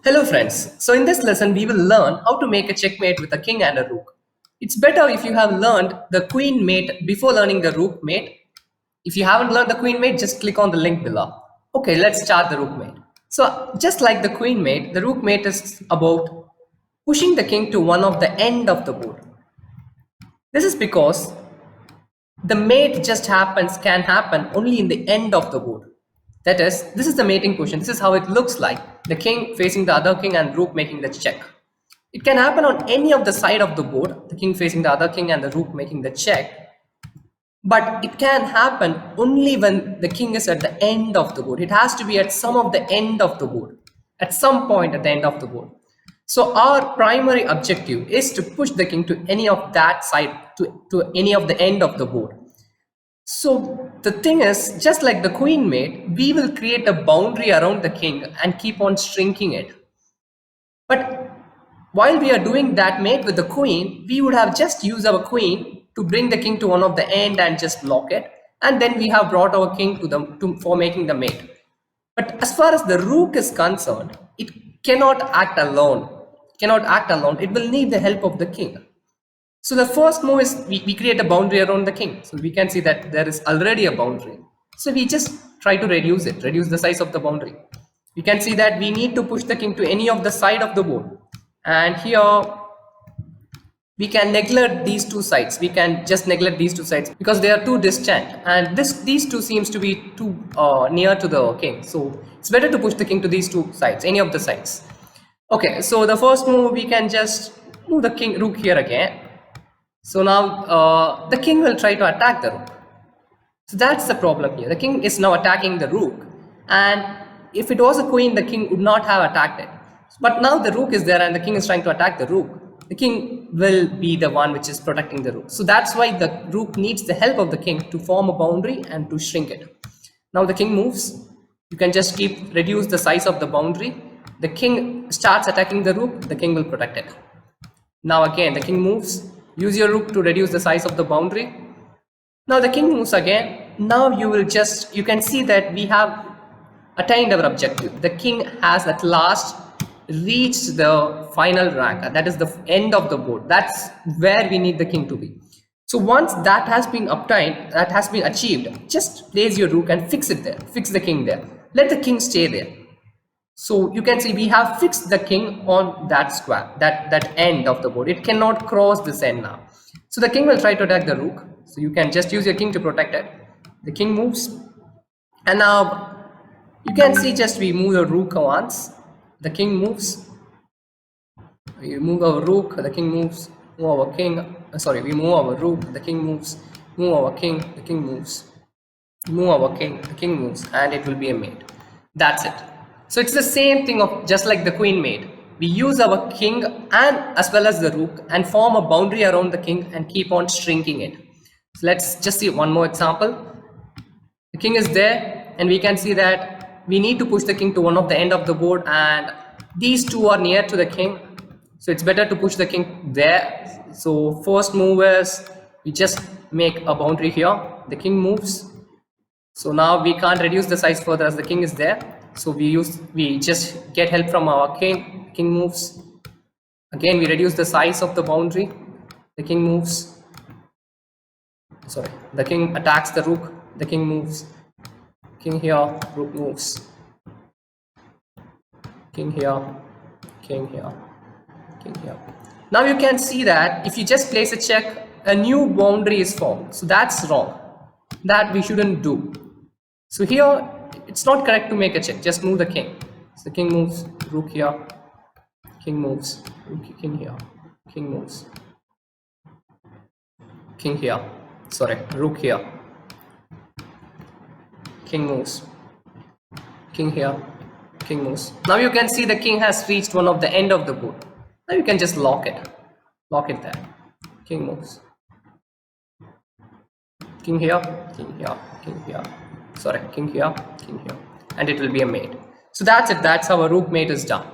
Hello friends, so in this lesson we will learn how to make a checkmate with a king and a rook. It's better if you have learned the queen mate before learning the rook mate. If you haven't learned the queen mate, just click on the link below. Okay, let's start the rook mate. So just like the queen mate, the rook mate is about pushing the king to one of the end of the board. This is because the mate can happen only in the end of the board. That is, this is the mating position. This is how it looks like. The king facing the other king and rook making the check. It can happen on any of the side of the board, the king facing the other king and the rook making the check. But it can happen only when the king is at the end of the board. It has to be at some of the end of the board, at some point at the end of the board. So our primary objective is to push the king to any of that side, to any of the end of the board. So the thing is, just like the queen mate, we will create a boundary around the king and keep on shrinking it. But while we are doing that mate with the queen, we would have just used our queen to bring the king to one of the end and just block it. And then we have brought our king for making the mate. But as far as the rook is concerned, it cannot act alone. It will need the help of the king. So the first move is we create a boundary around the king. So we can see that there is already a boundary. So we just try to reduce the size of the boundary. We can see that we need to push the king to any of the side of the board. And here we can neglect these two sides. We can just neglect these two sides because they are too distant. And these two seems to be too near to the king. So it's better to push the king to these two sides, any of the sides. Okay, so the first move, we can just move the rook here again. So now the king will try to attack the rook. So that's the problem here. The king is now attacking the rook, and if it was a queen, the king would not have attacked it. But now the rook is there and the king is trying to attack the rook. The king will be the one which is protecting the rook. So that's why the rook needs the help of the king to form a boundary and to shrink it. Now the king moves. You can just reduce the size of the boundary. The king starts attacking the rook. The king will protect it. Now again, the king moves. Use your rook to reduce the size of the boundary. Now the king moves again. Now you can see that we have attained our objective. The king has at last reached the final rank. That is the end of the board. That's where we need the king to be. So once that has been obtained, that has been achieved, just place your rook and fix it there. Fix the king there. Let the king stay there. So you can see we have fixed the king on that square, that end of the board. It cannot cross this end now. So the king will try to attack the rook. So you can just use your king to protect it. The king moves. And now you can see just we move the rook once. The king moves. You move our rook, the king moves. Move our king. Sorry, we move our rook, the king moves. Move our king, the king moves. Move our king, the king moves. And it will be a mate. That's it. So it's the same thing of just like the queen mate. We use our king and as well as the rook and form a boundary around the king and keep on shrinking it. So let's just see one more example. The king is there and we can see that we need to push the king to one of the end of the board and these two are near to the king. So it's better to push the king there. So first move is we just make a boundary here. The king moves. So now we can't reduce the size further as the king is there. So we just get help from our king. King moves. Again, we reduce the size of the boundary. The king moves. Sorry, the king attacks the rook. The king moves. King here, rook moves. King here, king here, king here. Now you can see that if you just place a check, a new boundary is formed. So that's wrong. That we shouldn't do. So here, it's not correct to make a check. Just move the king. So the king moves, rook here, king moves, king here, king moves, king here. Sorry, rook here, king moves, king here, king moves. Now you can see the king has reached one of the end of the board. Now you can just lock it there. King moves, king here, king here, king here. Sorry, king here, and it will be a mate. So that's it. That's how a rook mate is done.